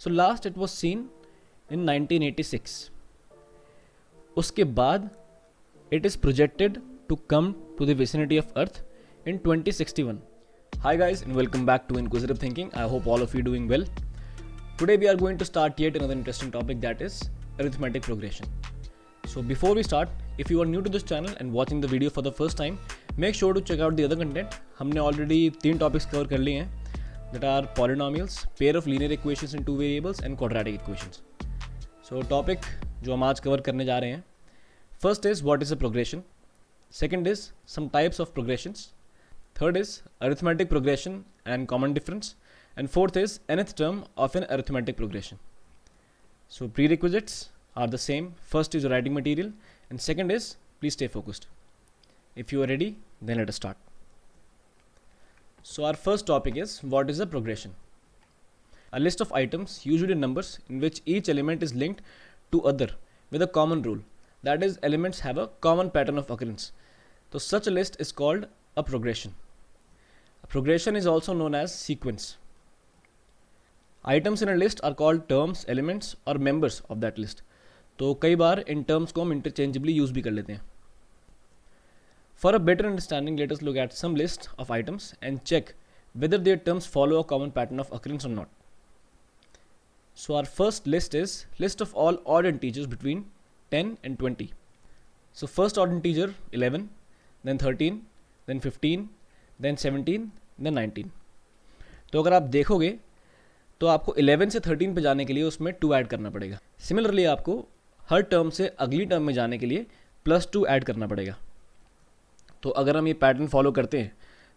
So last it was seen in 1986. उसके बाद it is projected to come to the vicinity of Earth in 2061. Hi guys and welcome back to Inquisitive Thinking. I hope all of you doing well. Today we are going to start yet another interesting topic, that is arithmetic progression. So before we start, if you are new to this channel and watching the video for the first time, make sure to check out the other content. हमने already 3 topics cover कर लिए हैं, that are polynomials, pair of linear equations in 2 variables and quadratic equations. So topic जो हम आज cover करने जा रहे हैं, first is what is a progression, second is some types of progressions, third is arithmetic progression and common difference, and fourth is nth term of an arithmetic progression. So prerequisites are the same. First is your writing material and second is please stay focused. If you are ready, then let us start. So our first topic is what is a progression. A list of items, usually numbers, in which each element is linked to other with a common rule. That is, elements have a common pattern of occurrence. So such a list is called a progression. A progression is also known as sequence. Items in a list are called terms, elements और members of that list. तो कई बार in terms को हम interchangeably use भी कर लेते हैं. For a better understanding let us look at some list of items and check whether their terms follow a common pattern of occurrence or not. So our first list is list of all odd integers between 10 and 20. So first odd integer 11, then 13, then 15, then 17, then 19. तो अगर आप देखोगे तो आपको 11 से 13 पे जाने के लिए उसमें 2 ऐड करना पड़ेगा. सिमिलरली आपको हर टर्म से अगली टर्म में जाने के लिए +2 ऐड करना पड़ेगा. तो अगर हम ये पैटर्न फॉलो करते हैं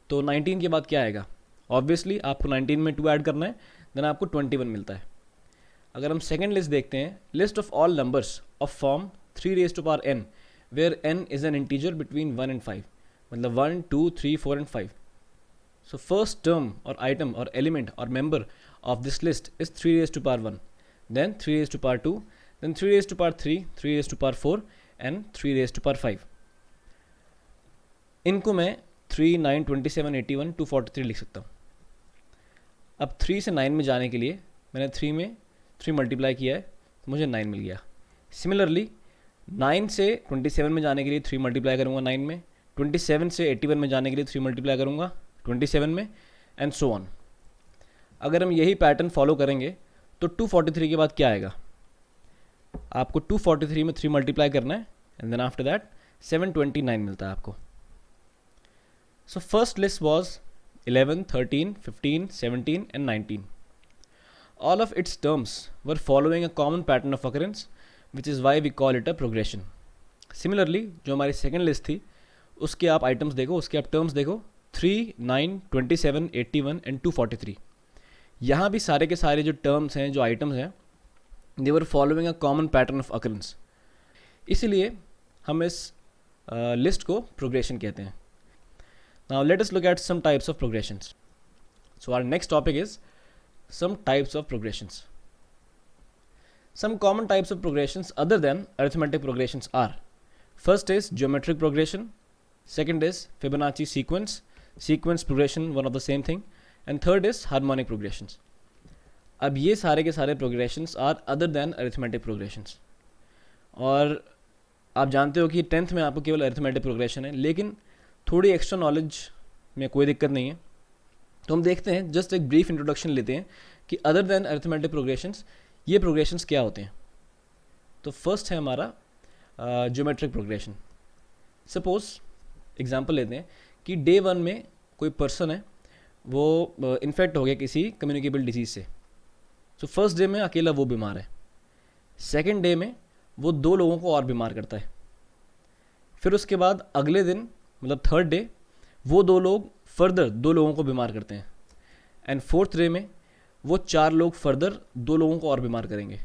तो 19 के बाद क्या आएगा? ऑब्वियसली आपको 19 में 2 ऐड करना है, देन आपको 21 मिलता है. अगर हम सेकेंड लिस्ट देखते हैं, list of all numbers of form 3 raised to power n where n is an integer between 1 and 5, मतलब 1, 2, 3, 4 and 5. So first term or item or element or member of this list is 3 raised to power 1, then 3 raised to power 2, then 3 raised to power 3, 3 raised to power 4 and 3 raised to power 5. इनको मैं 3, 9, 27, 81, 243 लिख सकता हूँ. अब 3 से 9 में जाने के लिए मैंने 3 में 3 मल्टीप्लाई किया है तो मुझे 9 मिल गया. सिमिलरली 9 से 27 में जाने के लिए 3 मल्टीप्लाई करूँगा 9 में, 27 से 81 में जाने के लिए 3 मल्टीप्लाई करूँगा 27 में, एंड सो ऑन. अगर हम यही पैटर्न फॉलो करेंगे तो 243 के बाद क्या आएगा? आपको 243 में 3 मल्टीप्लाई करना है एंड देन आफ्टर दैट 729 मिलता है आपको. So first list was 11, 13, 15, 17 and 19. All of its terms were following a common pattern of occurrence, which is why we call it a progression. Similarly, जो हमारी सेकेंड लिस्ट थी उसके आप items देखो, उसके आप टर्म्स देखो, 3, 9, 27, 81 एंड 243. यहाँ भी सारे के सारे जो टर्म्स हैं, जो आइटम्स हैं, they were following a common pattern of occurrence. इसीलिए हम इस लिस्ट को प्रोग्रेशन कहते हैं. Now let us look at some types of progressions. So our next topic is some types of progressions. Some common types of progressions other than arithmetic progressions are: first is geometric progression, second is Fibonacci sequence progression, one of the same thing, and third is harmonic progressions. अब ये सारे के सारे progressions are other than arithmetic progressions. और आप जानते हो कि 10th में आपको केवल arithmetic progression है, लेकिन थोड़ी एक्स्ट्रा नॉलेज में कोई दिक्कत नहीं है. तो हम देखते हैं, जस्ट एक ब्रीफ इंट्रोडक्शन लेते हैं कि अदर देन अरिथमेटिक प्रोग्रेशंस ये प्रोग्रेशंस क्या होते हैं. तो फर्स्ट है हमारा ज्योमेट्रिक प्रोग्रेशन. सपोज एग्जाम्पल लेते हैं कि डे 1 में कोई पर्सन है, वो इन्फेक्ट हो गया किसी कम्युनिकेबल डिजीज़ से. सो फर्स्ट डे में अकेला वो बीमार है, सेकेंड डे में वो 2 लोगों को और बीमार करता है, फिर उसके बाद अगले दिन मतलब थर्ड डे वो 2 लोग फर्दर 2 लोगों को बीमार करते हैं, एंड फोर्थ डे में वो 4 लोग फर्दर 2 लोगों को और बीमार करेंगे.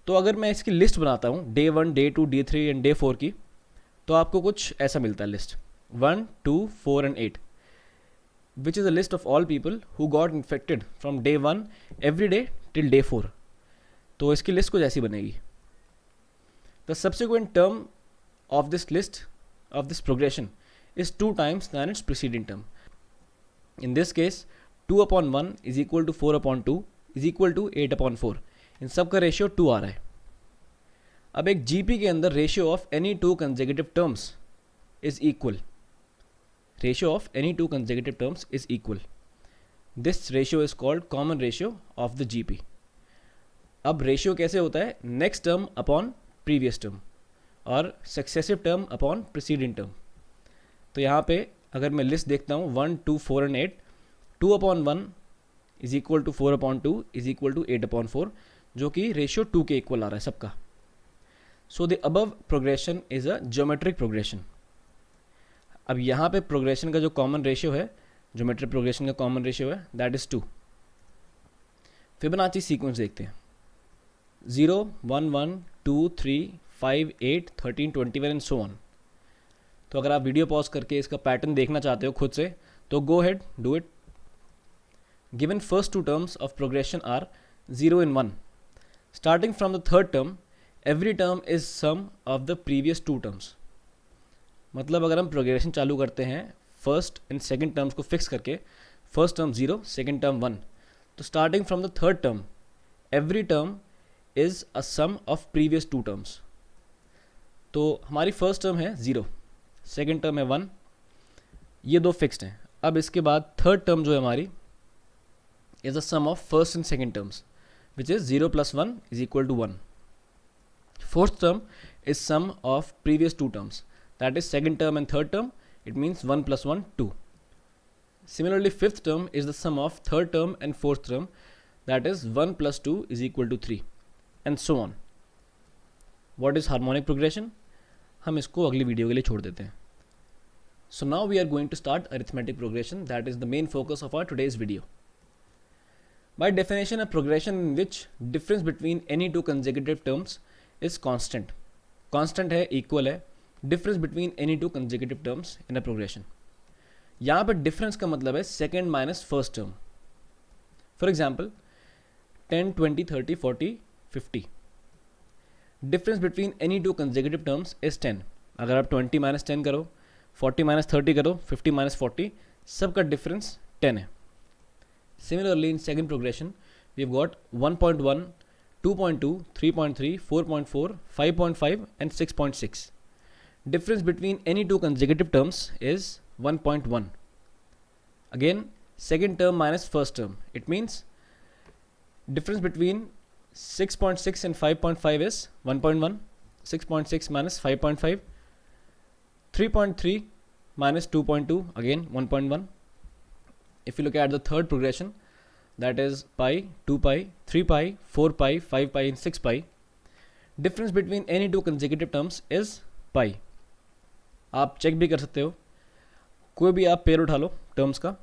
तो अगर मैं इसकी लिस्ट बनाता हूँ day 1, day 2, day 3 and day 4 की, तो आपको कुछ ऐसा मिलता है list 1, 2, 4 and 8, which is a list of all people who got infected from day 1 every day till day 4. तो इसकी लिस्ट कुछ ऐसी बनेगी. The subsequent term of this list of this progression is 2 times than its preceding term. In this case, 2 upon 1 is equal to 4 upon 2 is equal to 8/4। इन सब का ratio 2 आ रहा है। अब एक जीपी के अंदर ratio of any two consecutive terms is equal, ratio of any two consecutive terms is equal, this ratio is called common ratio of the GP. अब रेशियो कैसे होता है, next term upon previous term और successive term upon preceding term. तो यहाँ पे अगर मैं लिस्ट देखता हूँ 1, 2, 4 and 8, 2/1 is equal to 4/2 is equal to 8/4, जो कि रेशियो 2 के इक्वल आ रहा है सबका। So the above progression is a geometric progression. अब यहाँ पे प्रोग्रेशन का जो कॉमन रेशियो है, ज्योमेट्रिक प्रोग्रेशन का कॉमन रेशियो है, दैट इज 2। फिबोनाची सीक्वेंस देखते हैं, 0, 1, 1, 2, 3, 5, 8, 13, 21 एंड सो ऑन। तो अगर आप वीडियो पॉज करके इसका पैटर्न देखना चाहते हो खुद से, तो go ahead, do it. Given first two terms of progression are 0 and 1। Starting from the third term, every term is sum of the previous two terms. मतलब अगर हम प्रोग्रेशन चालू करते हैं फर्स्ट एंड सेकंड टर्म्स को fix करके, first term 0, second term 1, तो starting from the third term every term is a sum of previous two terms. तो हमारी फर्स्ट टर्म है 0, सेकंड टर्म है 1, ये दो फिक्स्ड हैं। अब इसके बाद थर्ड टर्म जो है हमारी is a sum of first and second terms, which is 0 + 1 is equal to 1। Fourth term is sum of previous two terms, that is second term and third term, it means 1 + 1, 2। Similarly, fifth term is the sum of third term and fourth term, that is 1 + 2 is equal to 3, and so on. What is harmonic progression? हम इसको अगली video के लिए छोड़ देते हैं. So now we are going to start arithmetic progression, that is the main focus of our today's video. By definition, a progression in which difference between any two consecutive terms is constant. Constant है, equal है, difference between any two consecutive terms in a progression. यहाँ पर difference का मतलब है second minus first term. For example 10, 20, 30, 40, 50. Difference between any two consecutive terms is 10. अगर आप 20 - 10 करो, 40 - 30 करो, 50 - 40, सबका डिफरेंस 10 है. Similarly in second progression we have got 1.1, 2.2, 3.3, 4.4, 5.5 and 6.6. Difference between any two consecutive terms is 1.1. Again, second term minus first term. It means difference between 6.6 and 5.5 is 1.1. 6.6 minus 5.5. 3.3 minus 2.2, again 1.1. If you look at the third progression, that is pi, 2 pi, 3 pi, 4 pi, 5 pi and 6 pi. Difference between any two consecutive terms is pi. आप check भी कर सकते हो, कोई भी आप pair उठा लो terms का.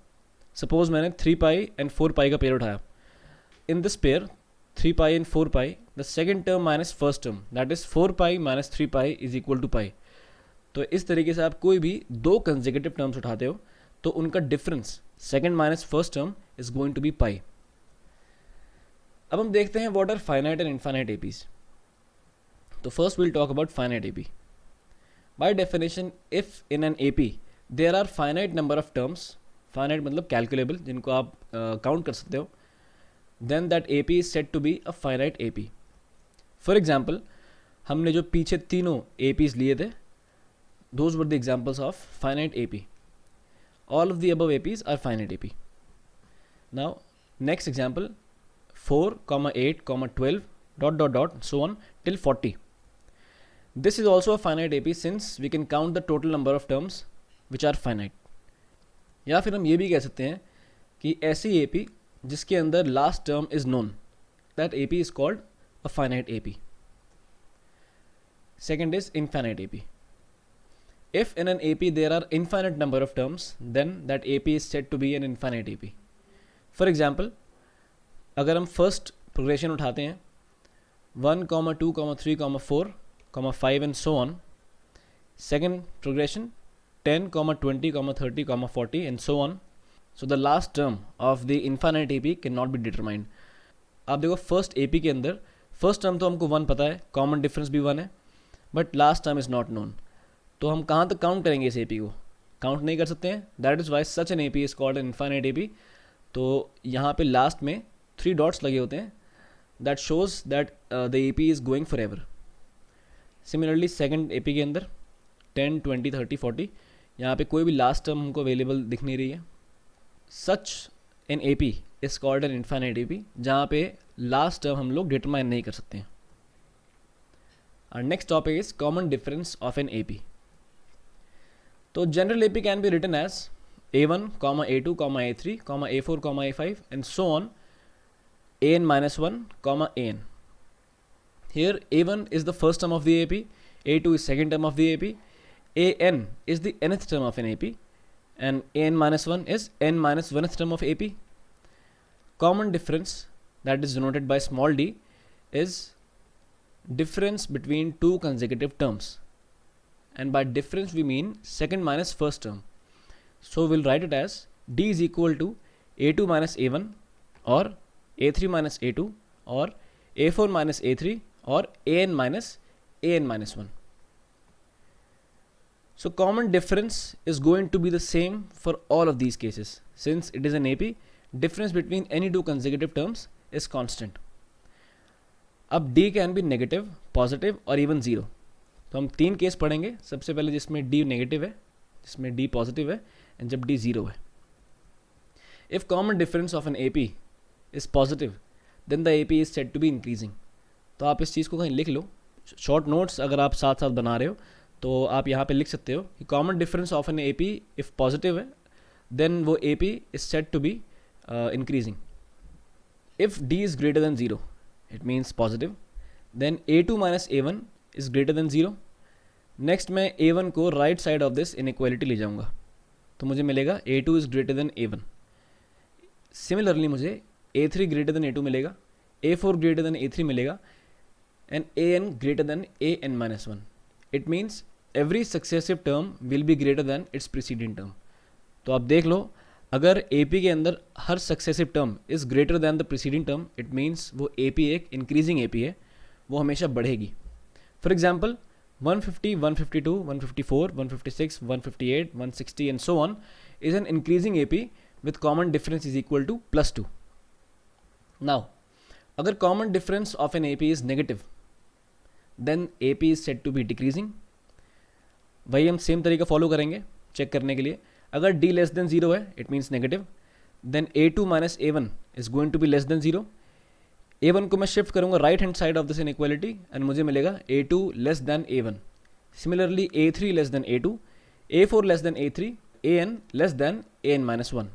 सपोज मैंने 3 पाई एंड 4 पाई का पेयर उठाया. In this pair 3 pi and 4 pi, the second term minus first term, that is 4 pi minus 3 pi is equal to pi. तो इस तरीके से आप कोई भी दो कंसेक्यूटिव टर्म्स उठाते हो तो उनका difference second minus first term is going to be pi. अब हम देखते हैं what are finite and infinite APs. तो first will talk about finite AP. By definition, if in an AP there are finite number of terms, finite मतलब calculable, जिनको आप count कर सकते हो, then that AP is said to be a finite AP. For example, हमने जो पीछे तीनों APs लिए थे, those were the examples of finite AP. All of the above APs are finite AP. Now, next example, 4, 8, 12, ... so on till 40. This is also a finite AP since we can count the total number of terms which are finite. या फिर हम ये भी कह सकते हैं कि ऐसी AP जिसके अंदर last term is known, that AP is called a finite AP. Second is infinite AP. If in an AP there are infinite number of terms, then that AP is said to be an infinite AP. For example, अगर हम first progression उठाते हैं 1, 2, 3, 4, 5 and so on. Second progression 10, 20, 30, 40 and so on. So the last term of the infinite AP cannot be determined. आप देखो first AP के अंदर first term तो हमको 1 पता है, कॉमन डिफरेंस भी 1 है, but last term is not known. तो हम कहाँ तक काउंट करेंगे इस AP को? काउंट नहीं कर सकते हैं. That is why such an AP is called an infinite AP. तो यहाँ पे लास्ट में 3 डॉट्स लगे होते हैं, that shows that the AP is going for ever. Similarly second AP के अंदर 10, 20, 30, 40, यहाँ पे कोई भी लास्ट टर्म हमको अवेलेबल दिख नहीं रही है. Such an AP is called an infinite AP, जहाँ पे लास्ट टर्म हम लोग डिटरमाइन नहीं कर सकते हैं. Our next topic is common difference of an AP. So general AP can be written as A1, A2, A3, A4, A5 and so on, an minus 1, an. Here A1 is the first term of the AP, A2 is second term of the AP, an is the nth term of an AP, and an minus 1 is n minus 1th term of AP. Common difference, that is denoted by small d, is difference between two consecutive terms, and by difference we mean second minus first term. So we'll write it as d is equal to A2 minus A1 or A3 minus A2 or A4 minus A3 or an minus 1. So common difference is going to be the same for all of these cases. Since it is an AP, difference between any two consecutive terms is constant. अब d can be negative, positive और even zero. तो हम 3 case पढ़ेंगे. सबसे पहले जिसमें d negative है, जिसमें d पॉजिटिव है, एंड जब d ज़ीरो है. If common difference of an AP is positive then the AP is said to be increasing. तो आप इस चीज़ को कहीं लिख लो. शॉर्ट नोट्स अगर आप साथ साथ बना रहे हो तो आप यहाँ पे लिख सकते हो कि common difference of an AP if positive है देन वो AP is said to be increasing. If d is greater than zero, it means positive, then A2 minus A1 is greater than 0. Next मैं A1 को right side of this inequality ले जाऊंगा, तो मुझे मिलेगा A2 is greater than A1. Similarly मुझे A3 greater than A2 मिलेगा, A4 greater than A3 मिलेगा, and AN greater than AN minus 1. It means every successive term will be greater than its preceding term. तो आप देख लो, अगर AP के अंदर हर successive term is greater than the preceding term, it means वो AP एक इंक्रीजिंग AP है, वो हमेशा बढ़ेगी. For example 150, 152, 154, 156, 158, 160 and so on is an increasing AP with common difference is equal to +2. Now अगर common difference of an AP is negative then AP is said to be decreasing. वही हम same तरीका follow करेंगे check करने के लिए. अगर d less than 0 है, it means negative, then A2 minus A1 is going to be less than 0. A1 को मैं शिफ्ट करूंगा right hand side of this inequality and मुझे मिलेगा A2 less than A1. Similarly A3 less than A2, A4 less than A3, AN less than AN minus 1.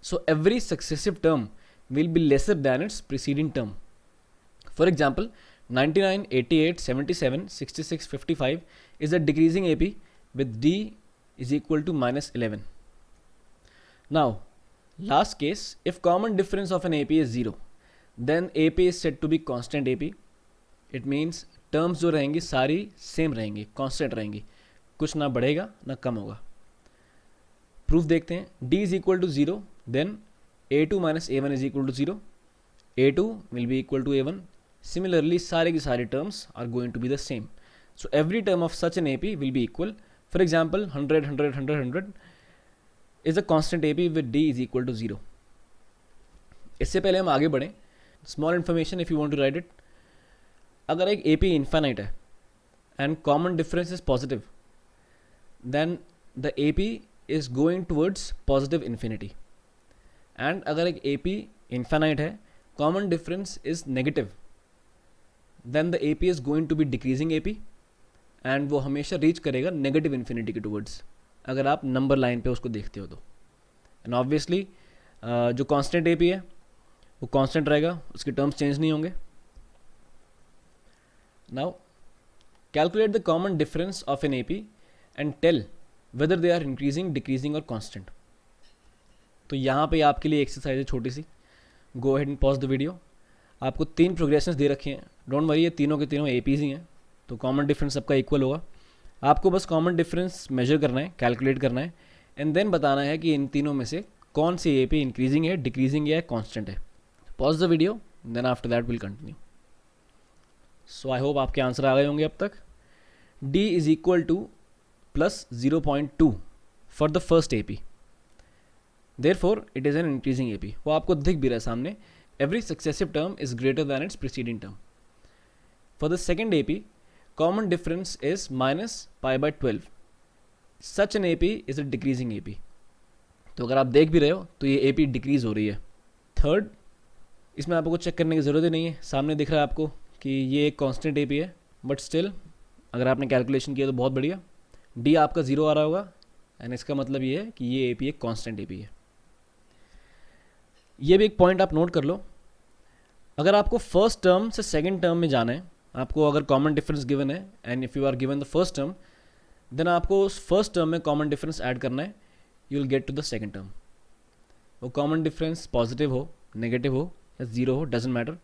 So every successive term will be lesser than its preceding term. For example, 99, 88, 77, 66, 55 is a decreasing AP with d is equal to -11. Now, last case, if common difference of an AP is 0, then AP is said to be constant AP. It means terms जो रहेंगी सारी same रहेंगी, constant रहेंगी, कुछ ना बढ़ेगा ना कम होगा. प्रूफ देखते हैं. d is equal to 0, then A2 minus A1 is equal to 0. A2 will be equal to A1. Similarly, सारे की सारी terms are going to be the same. So every term of such an AP will be equal. For example, 100, 100, 100, 100 is a constant AP with d is equal to 0. इससे पहले हम आगे बढ़ें, small information if you want to write it. अगर एक AP infinite है and common difference is positive, then the AP is going towards positive infinity. And अगर एक AP इन्फाइनाइट है, common difference is negative, then the AP is going to be decreasing AP and वो हमेशा reach करेगा negative infinity के towards, अगर आप number line पे उसको देखते हो तो. एंड ऑब्वियसली जो कांस्टेंट AP है वो कांस्टेंट रहेगा, उसके टर्म्स चेंज नहीं होंगे. Now calculate the common difference of an AP and tell whether they are increasing, decreasing और कांस्टेंट. तो यहाँ पे आपके लिए एक्सरसाइज है छोटी सी. Go ahead and pause the video. आपको 3 प्रोग्रेशंस दे रखे हैं, डोंट वरी, ये तीनों के तीनों APs ही हैं, तो कॉमन डिफरेंस सबका इक्वल होगा. आपको बस कॉमन डिफरेंस मेजर करना है, कैलकुलेट करना है एंड देन बताना है कि इन तीनों में से कौन सी AP इंक्रीजिंग है, डिक्रीजिंग है, कांस्टेंट है. Pause the video, then after that will continue. So I hope आपके आंसर आ गए होंगे अब तक. d is equal to +0.2 for the first AP. Therefore it is an increasing A P. वो आपको दिख भी रहा है सामने, every successive term is greater than its preceding term. For the second A P common difference is -π/12, such an A P is a decreasing A P. तो अगर आप देख भी रहे हो तो ये ए पी डिक्रीज हो रही है। थर्ड, इसमें आपको चेक करने की ज़रूरत ही नहीं है, सामने दिख रहा है आपको कि ये एक कांस्टेंट ए पी है, बट स्टिल अगर आपने कैलकुलेशन किया तो बहुत बढ़िया, डी आपका 0 आ रहा होगा, एंड इसका मतलब ये है कि ये ए पी एक कांस्टेंट ए पी है। ये भी एक पॉइंट आप नोट कर लो, अगर आपको फर्स्ट टर्म से सेकंड टर्म में जाना है, आपको अगर कॉमन डिफरेंस गिवन है and if you are given the first term, then आपको उस फर्स्ट टर्म में कॉमन डिफरेंस ऐड करना है, you will get to the second term. वो कॉमन डिफरेंस पॉजिटिव हो, नेगेटिव हो या 0 हो, डजेंट मैटर,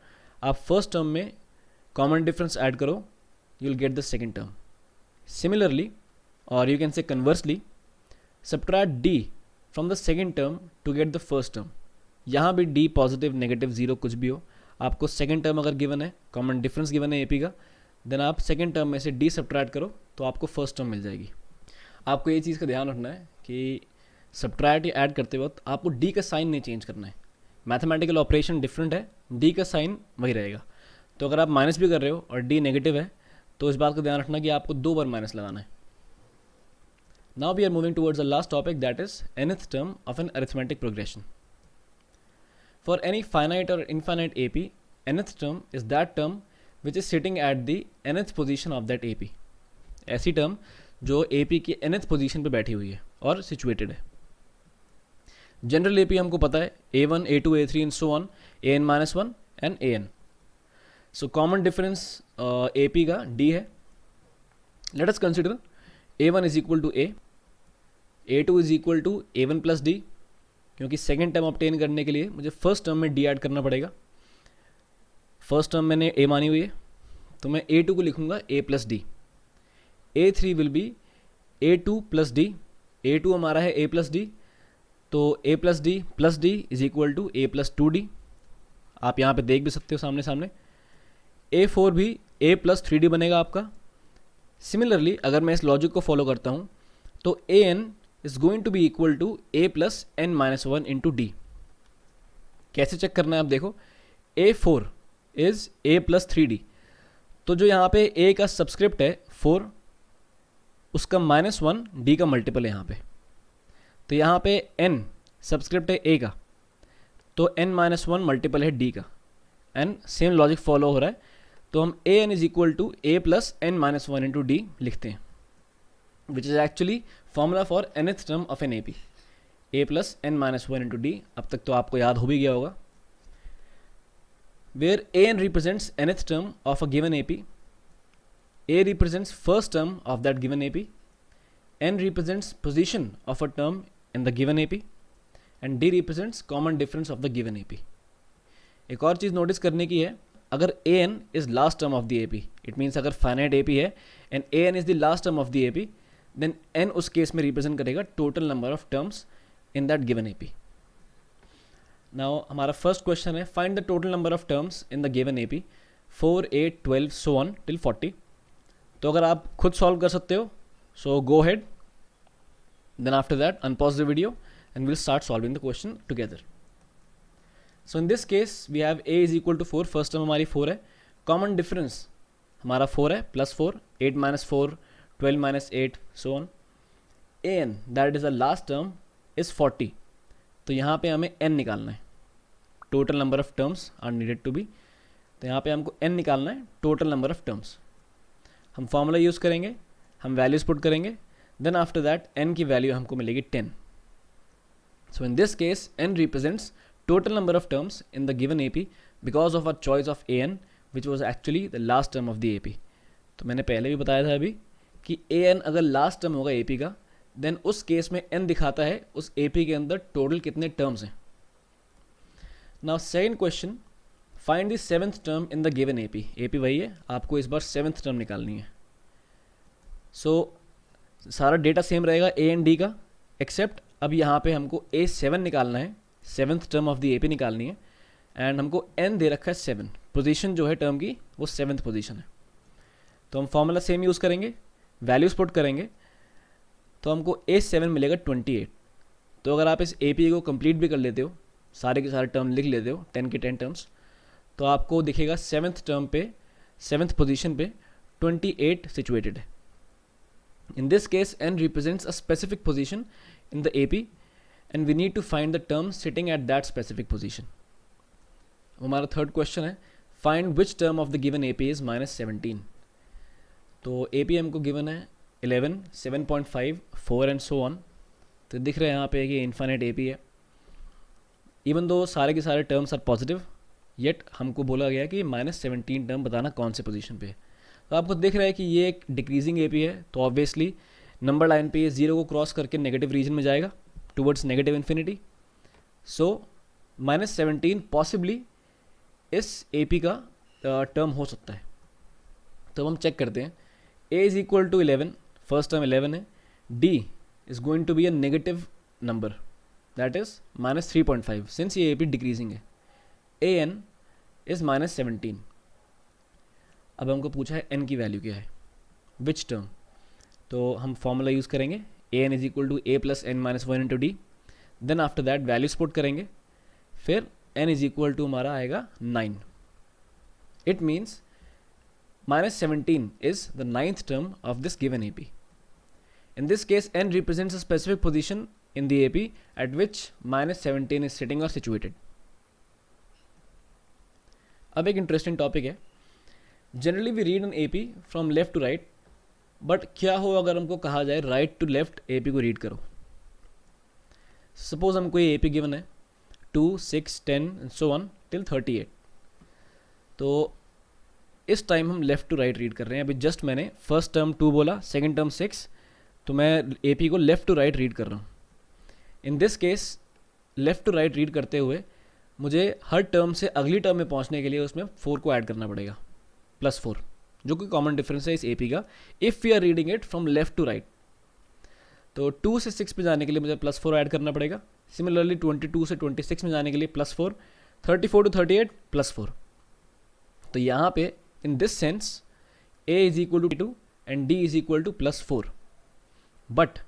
आप फर्स्ट टर्म में कॉमन डिफरेंस ऐड करो, you will get the second term. Similarly, और you can say conversely, subtract d from the second term to get the first term. यहाँ भी डी पॉजिटिव, नेगेटिव, 0 कुछ भी हो, आपको सेकंड टर्म अगर गिवन है, कॉमन डिफरेंस गिवन है ए पी का, देन आप सेकंड टर्म में से डी सब्ट्रैक्ट करो तो आपको फर्स्ट टर्म मिल जाएगी। आपको ये चीज़ का ध्यान रखना है कि सब्ट्रैक्ट या ऐड करते वक्त आपको डी का साइन नहीं चेंज करना है। मैथमेटिकल ऑपरेशन डिफरेंट है, डी का साइन वही रहेगा। तो अगर आप माइनस भी कर रहे हो और डी नेगेटिव है तो इस बात का ध्यान रखना कि आपको 2 बार माइनस लगाना है। Now we are moving towards the last topic, that is nth term of an arithmetic progression. For any finite और infinite A P, nth term is that term which is sitting at the nth position of that A P. ऐसी term जो A P की nth position पर बैठी हुई है और situated है। जनरल ए पी हमको पता है a1, a2, a3 and so on, an-1 and an। So common difference A P का डी है। Let us consider a1 is equal to a, a2 is equal to a1 plus d, क्योंकि second term obtain करने के लिए मुझे first term में d add करना पड़ेगा। फर्स्ट टर्म मैंने a मानी हुई है तो मैं a2 को लिखूंगा a plus d. a3 will be a2 plus d, a2 हमारा है a प्लस डी, तो a plus d is equal to a plus 2d। आप यहाँ पे देख भी सकते हो सामने सामने। a4 भी a प्लस 3d बनेगा आपका। सिमिलरली अगर मैं इस लॉजिक को फॉलो करता हूँ तो an is going to be equal to a plus n-1 into d. कैसे चेक करना है आप देखो, a4 is a plus 3d, तो जो यहाँ पे a का सब्सक्रिप्ट है 4, उसका -1 d का मल्टीपल है यहाँ पे, तो यहाँ पे n सब्सक्रिप्ट है a का, तो n-1 मल्टीपल है d का, एंड सेम लॉजिक फॉलो हो रहा है, तो हम an is equal to a plus n-1 into d लिखते हैं, which is actually formula for nth term of an A P, a plus n-1 into d. अब तक तो आपको याद हो भी गया होगा। Where an represents nth term of a given A P, a represents first term of that given AP, n represents position of a term in the given AP, and d represents common difference of the given AP. एक और चीज़ notice करने की है, अगर an is last term of the AP, it means अगर finite AP है and an is the last term of the AP, then n उस case में represent करेगा total number of terms in that given AP. Now हमारा first question है, find the total number of terms in the given AP 4, 8, 12 so on till 40. तो अगर आप खुद solve कर सकते हो, so go ahead, then after that unpause the video and will start solving the question together. So in this case we have a is equal to 4, first term हमारी 4 है, common difference हमारा 4 है, +4, 8 - 4, 12 - 8 so on. an that is the last term is 40, तो यहाँ पे हमें n निकालना है, total number of terms are needed to be, तो यहाँ पे हमको n निकालना है, टोटल नंबर ऑफ टर्म्स। हम फॉर्मूला यूज़ करेंगे, हम वैल्यूज पुट करेंगे, देन आफ्टर दैट n की वैल्यू हमको मिलेगी 10। So in this case n represents total number of terms in the given AP because of our choice of an which was actually the last term of the AP। तो मैंने पहले भी बताया था अभी कि an अगर लास्ट टर्म होगा AP का, देन उस केस में n दिखाता है उस AP के अंदर टोटल कितने टर्म्स हैं। Now second question, find the 7th term in the given AP। AP वही है, आपको इस बार 7th टर्म निकालनी है। सो सारा डेटा सेम रहेगा A एंड D का, एक्सेप्ट अब यहाँ पे हमको A7 निकालना है, 7th term of the AP निकालनी है, एंड हमको n दे रखा है 7, पोजीशन जो है टर्म की वो 7th पोजीशन है। तो हम फॉर्मूला सेम यूज़ करेंगे, वैल्यूज पुट करेंगे, तो हमको A7 मिलेगा 28, तो अगर आप इस APA को कंप्लीट भी कर लेते हो, सारे के सारे टर्म लिख लेते हो 10 के 10 टर्म्स, तो आपको दिखेगा 7th टर्म पे 7th पोजीशन पे 28 सिचुएटेड है. In this case n represents a specific position in the AP and we need to find the term sitting at that specific position. हमारा थर्ड क्वेश्चन है find which term of the given AP is -17. तो AP हमको given है 11, 7.5, 4 and so on. तो दिख रहा है यहाँ पे कि इन्फाइनाइट AP है. इवन दो सारे के सारे टर्म्स आर पॉजिटिव, येट हमको बोला गया कि -17 टर्म बताना कौन से पोजीशन पे है. तो आपको दिख रहा है कि ये एक डिक्रीजिंग AP है, तो ऑब्वियसली नंबर लाइन पे ये 0 को क्रॉस करके नेगेटिव रीजन में जाएगा towards negative infinity. So -17 possibly इस AP का टर्म हो सकता है. तो हम चेक करते हैं. A is equal to 11, first term 11 है. D is going to be a negative number, that is -3.5 since ये AP डिक्रीजिंग है. AN is -17. अब हमको पूछा है n की वैल्यू क्या है, विच टर्म. तो हम फॉर्मूला यूज़ करेंगे AN is equal to A plus n minus 1 into D. Then after that values put करेंगे, फिर n इज इक्वल टू हमारा आएगा 9. It means -17 is the 9th term of this given AP. In this case, n represents a specific position in the AP at which -17 is sitting or situated. अब एक interesting topic है. Generally we read an AP from left to right, but क्या हो अगर हमको कहा जाए right to left AP को रीड करो. सपोज हमको ये AP गिवन है 2, 6, 10 एंड सो ऑन टिल 38. तो इस टाइम हम लेफ़्ट टू राइट रीड कर रहे हैं. अभी जस्ट मैंने फर्स्ट टर्म 2 बोला, सेकंड टर्म 6, तो मैं AP को लेफ़्ट टू राइट रीड कर रहा हूँ. In this case left to right read करते हुए मुझे हर टर्म से अगली टर्म में पहुँचने के लिए उसमें 4 को ऐड करना पड़ेगा, +4, जो कि कॉमन डिफरेंस है इस AP का if we are reading it from left to right. तो 2 से 6 पे जाने के लिए मुझे +4 ऐड करना पड़ेगा. सिमिलरली 22 से 26 में जाने के लिए +4, 34 टू 38 +4. तो यहाँ पे in this sense A is equal to 2 and D is equal to +4. But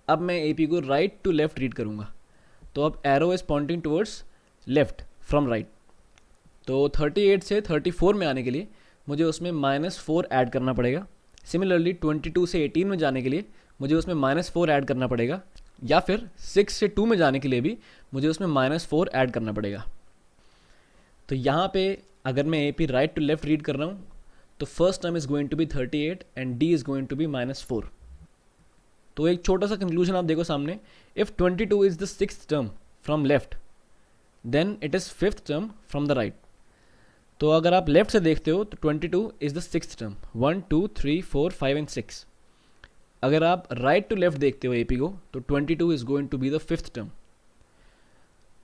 अब मैं AP को राइट टू लेफ्ट रीड करूँगा, तो अब arrow is pointing towards left from right. तो 38 से 34 में आने के लिए मुझे उसमें -4 ऐड करना पड़ेगा. सिमिलरली 22 से 18 में जाने के लिए मुझे उसमें -4 ऐड करना पड़ेगा, या फिर 6 से 2 में जाने के लिए भी मुझे उसमें -4 ऐड करना पड़ेगा. तो यहाँ पे अगर मैं AP right to left read कर रहा हूँ, तो first term is going to be 38 and D is going to be -4. तो एक छोटा सा कंक्लूजन आप देखो सामने. If 22 is the 6th term from left, then it is 5th term from the right. तो अगर आप लेफ्ट से देखते हो तो 22 is the 6th term, 1, 2, 3, 4, 5 and 6. अगर आप राइट टू लेफ्ट देखते हो AP को, तो 22 is going to be the 5th term.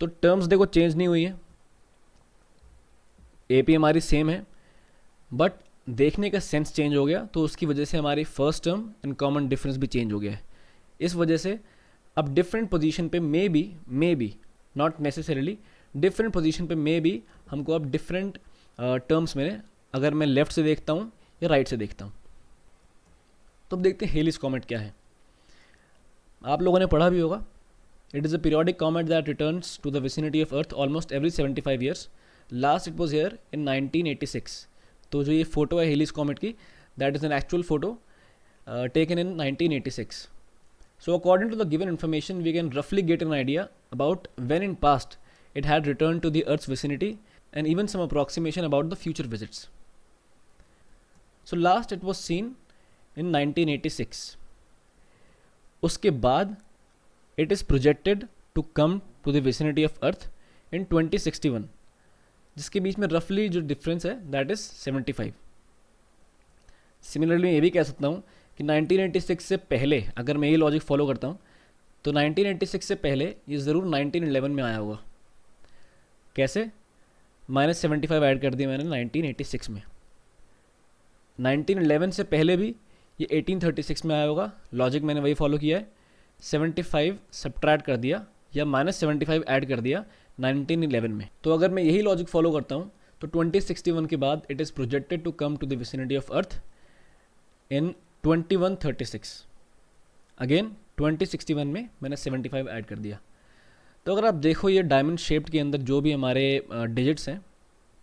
तो टर्म्स देखो चेंज नहीं हुई है, AP हमारी सेम है, बट देखने का सेंस चेंज हो गया. तो उसकी वजह से हमारी first term and common difference भी चेंज हो गया है. इस वजह से अब डिफरेंट पोजीशन पे may be not necessarily, different position पे मे बी हमको अब डिफरेंट टर्म्स में, अगर मैं लेफ्ट से देखता हूँ या राइट से देखता हूँ. तो अब देखते हैं हेलिस कॉमेट क्या है. आप लोगों ने पढ़ा भी होगा. It is a periodic comet that returns to the vicinity of earth almost every 75 years. Last it was here in 1986. तो जो ये फोटो है हेलिस कॉमेट की, that is an actual photo taken in 1986. So according to the given information we can रफली get an idea about when in past it had returned to the Earth's vicinity and even some approximation about the future visits. So last it was seen in 1986. उसके बाद it is projected to come to the vicinity of Earth in 2061, जिसके बीच में roughly जो difference है that is 75. Similarly ये भी कह सकता हूँ कि 1986 से पहले अगर मैं ये लॉजिक फॉलो करता हूँ, तो 1986 से पहले ये ज़रूर 1911 में आया होगा. कैसे? -75 ऐड कर दिया मैंने 1986 में. 1911 से पहले भी ये 1836 में आया होगा. लॉजिक मैंने वही फॉलो किया है. 75 सब्ट्रैक्ट कर दिया या -75 ऐड कर दिया 1911 में. तो अगर मैं यही लॉजिक फॉलो करता हूँ तो 2061 के बाद it is projected to come to the vicinity of earth in 2136. Again 2061 में मैंने 75 ऐड कर दिया. तो अगर आप देखो ये डायमंड शेप्ड के अंदर जो भी हमारे डिजिट्स हैं,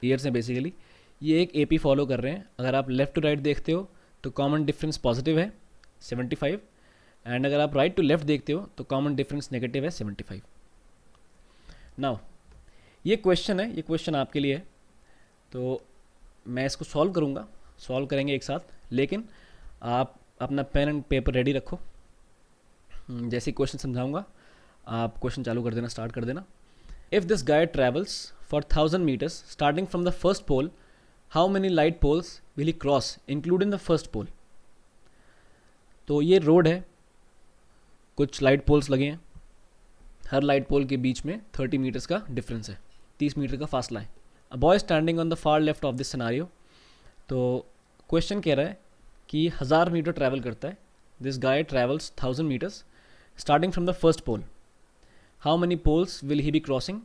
ईयर्स हैं बेसिकली, ये एक एपी फॉलो कर रहे हैं। अगर आप लेफ़्ट टू राइट देखते हो तो कॉमन डिफरेंस पॉजिटिव है 75, एंड अगर आप राइट टू लेफ्ट देखते हो तो कॉमन डिफरेंस नेगेटिव है 75। नाउ ये क्वेश्चन है, ये क्वेश्चन आपके लिए है, तो मैं इसको सॉल्व करूँगा, सॉल्व करेंगे एक साथ, लेकिन आप अपना पेन एंड पेपर रेडी रखो। जैसे क्वेश्चन समझाऊंगा आप क्वेश्चन चालू कर देना, स्टार्ट कर देना। If this guy travels for 1000 metres starting from the first pole, how many light poles will he cross including the first pole. तो ये रोड है, कुछ लाइट पोल्स लगे हैं, हर लाइट पोल के बीच में 30 मीटर्स का डिफरेंस है, 30 मीटर का फासला है। A boy standing on the far left of this scenario. तो क्वेश्चन कह रहा है कि 1000 मीटर ट्रैवल करता है, this guy travels 1000 metres starting from the first pole, how many poles will he be crossing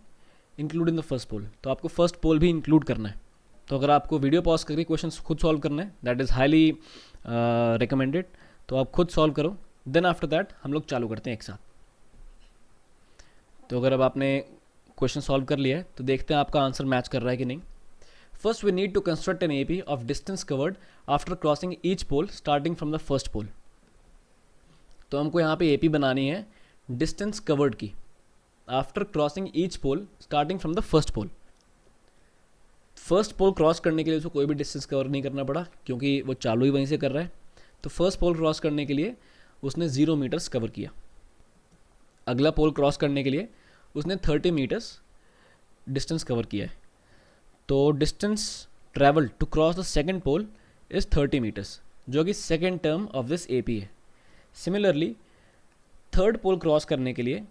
including the first pole. तो आपको first pole भी इंक्लूड करना है। तो अगर आपको वीडियो पॉज करके क्वेश्चन खुद सॉल्व करना है, दैट इज़ हाईली रिकमेंडेड, तो आप खुद सॉल्व करो, देन आफ्टर दैट हम लोग चालू करते हैं एक साथ। तो अगर अब आपने क्वेश्चन सॉल्व कर लिया है तो देखते हैं आपका आंसर मैच कर रहा है कि नहीं। First we need to construct an AP of distance covered after crossing each pole starting from the first pole. तो हमको यहाँ पे एपी बनानी है डिस्टेंस कवर्ड की, after crossing each pole starting from the first pole. First pole cross करने के लिए उसको कोई भी डिस्टेंस कवर नहीं करना पड़ा, क्योंकि वो चालू ही वहीं से कर रहा है। तो फर्स्ट पोल क्रॉस करने के लिए उसने 0 मीटर्स कवर किया। अगला पोल क्रॉस करने के लिए उसने 30 मीटर्स डिस्टेंस कवर किया है। तो distance travel to cross the second pole is 30 metres, जो कि second term of this AP है। सिमिलरली थर्ड पोल क्रॉस करने के लिए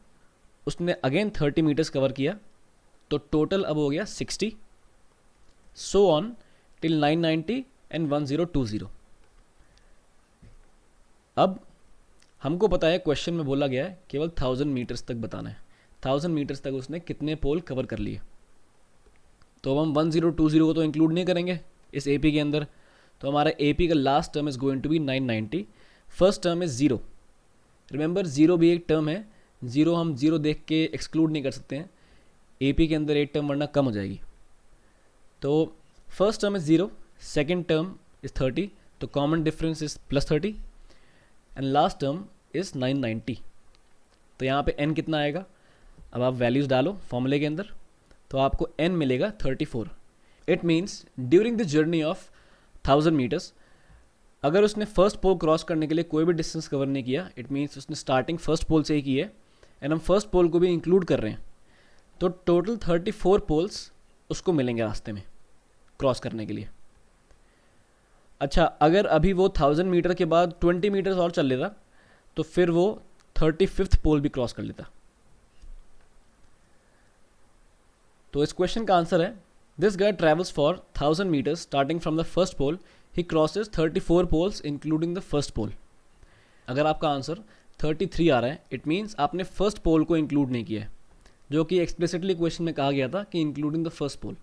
उसने अगेन 30 मीटर्स कवर किया, तो टोटल अब हो गया 60, सो ऑन टिल 990 एंड 1020। अब हमको पता है क्वेश्चन में बोला गया है केवल 1000 मीटर्स तक बताना है। 1000 मीटर्स तक उसने कितने पोल कवर कर लिए। तो अब हम 1020 को तो इंक्लूड नहीं करेंगे इस एपी के अंदर, तो हमारा एपी का last term is going to be 990, first term is 0। Remember 0 भी एक टर्म है, 0 हम 0 देख के एक्सक्लूड नहीं कर सकते हैं एपी के अंदर एक टर्म, वरना कम हो जाएगी। तो first term is 0, second term is 30, तो common difference is +30, and last term is 990। तो यहाँ पे n कितना आएगा, अब आप वैल्यूज़ डालो फॉर्मूले के अंदर, तो आपको n मिलेगा 34। It means during the journey of 1000 metres, अगर उसने फर्स्ट पोल क्रॉस करने के लिए कोई भी डिस्टेंस कवर नहीं किया, इट मीन्स उसने स्टार्टिंग फर्स्ट पोल से ही की है, एंड हम फर्स्ट पोल को भी इंक्लूड कर रहे हैं, तो टोटल 34 पोल्स उसको मिलेंगे रास्ते में क्रॉस करने के लिए। अच्छा, अगर अभी वो 1000 मीटर के बाद 20 मीटर्स और चल लेता, तो फिर वो 35th पोल भी क्रॉस कर लेता। तो इस क्वेश्चन का आंसर है, this guy travels for 1000 metres starting from the first pole, he crosses 34 poles including the first pole. अगर आपका आंसर 33 आ रहा है, इट मीन्स आपने फर्स्ट पोल को इंक्लूड नहीं किया है, जो कि एक्सप्लिसिटली क्वेश्चन में कहा गया था कि इंक्लूडिंग द फर्स्ट पोल।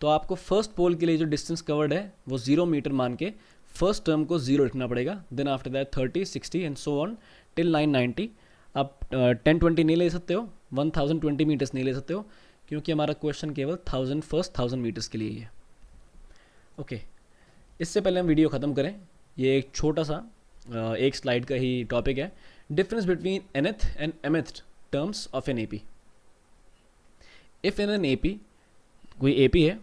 तो आपको फर्स्ट पोल के लिए जो डिस्टेंस कवर्ड है वो 0 मीटर मान के फर्स्ट टर्म को 0 लिखना पड़ेगा, then after that 30, 60 and so on till 990। आप 1020 नहीं ले सकते हो, 1020 मीटर्स नहीं ले सकते हो, क्योंकि हमारा क्वेश्चन केवल 1000 मीटर्स के लिए ही है। ओके, इससे पहले हम वीडियो ख़त्म करें, ये एक छोटा सा एक स्लाइड का ही टॉपिक है, difference between nth and mth terms of an AP. If in an AP, कोई एपी है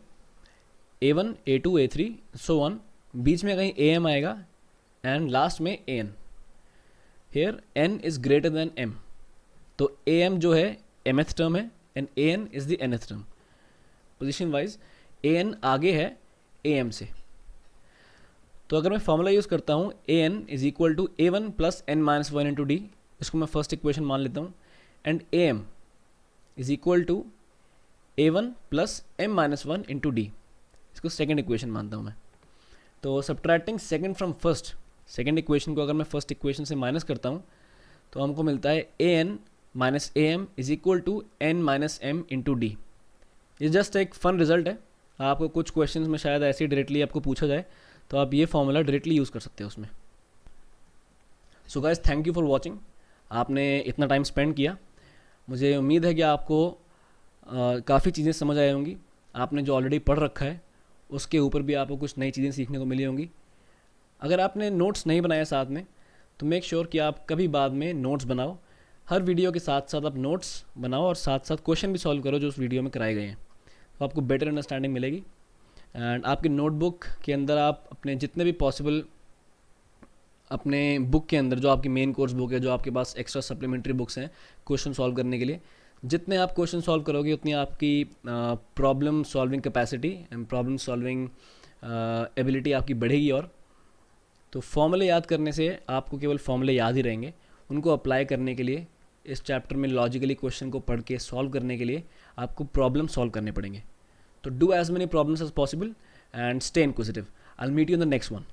A1, A2, A3 so on, बीच में कहीं AM आएगा एंड लास्ट में AN, here N is greater than M, तो AM जो है mth टर्म है and AN is the nth term. Position wise AN आगे है AM से, तो अगर मैं फॉर्मूला यूज़ करता हूँ AN is equal to A1 plus n-1 into d, इसको मैं फर्स्ट इक्वेशन मान लेता हूँ, and AM is equal to A1 plus m-1 into d, इसको सेकेंड इक्वेशन मानता हूँ मैं। तो subtracting second from first, second equation को अगर मैं फर्स्ट इक्वेशन से माइनस करता हूँ तो हमको मिलता है AN minus AM is equal to n minus m into d. ये जस्ट एक फन रिजल्ट है, आपको कुछ क्वेश्चंस में शायद ऐसे ही डायरेक्टली आपको पूछा जाए तो आप ये फॉर्मूला डायरेक्टली यूज़ कर सकते हो उसमें। So guys, thank you for watching, आपने इतना टाइम स्पेंड किया। मुझे उम्मीद है कि आपको काफ़ी चीज़ें समझ आई होंगी। आपने जो ऑलरेडी पढ़ रखा है उसके ऊपर भी आपको कुछ नई चीज़ें सीखने को मिली होंगी। अगर आपने नोट्स नहीं बनाए साथ में तो मेक श्योर कि आप कभी बाद में नोट्स बनाओ। हर वीडियो के साथ साथ आप नोट्स बनाओ और साथ साथ क्वेश्चन भी सॉल्व करो जो उस वीडियो में कराए गए हैं, तो आपको बेटर अंडरस्टैंडिंग मिलेगी। एंड आपके नोटबुक के अंदर आप अपने जितने भी पॉसिबल, अपने बुक के अंदर जो आपकी मेन कोर्स बुक है, जो आपके पास एक्स्ट्रा सप्लीमेंट्री बुक्स हैं क्वेश्चन सॉल्व करने के लिए, जितने आप क्वेश्चन सॉल्व करोगे उतनी आपकी problem solving capacity and problem solving ability आपकी बढ़ेगी। और तो फॉर्मूले याद करने से आपको केवल फॉर्मूले याद ही रहेंगे, उनको अप्लाई करने के लिए इस चैप्टर में लॉजिकली क्वेश्चन को पढ़ के सॉल्व करने के लिए आपको प्रॉब्लम सॉल्व करने पड़ेंगे। तो do as many problems as possible and stay inquisitive. I will meet you in the next one.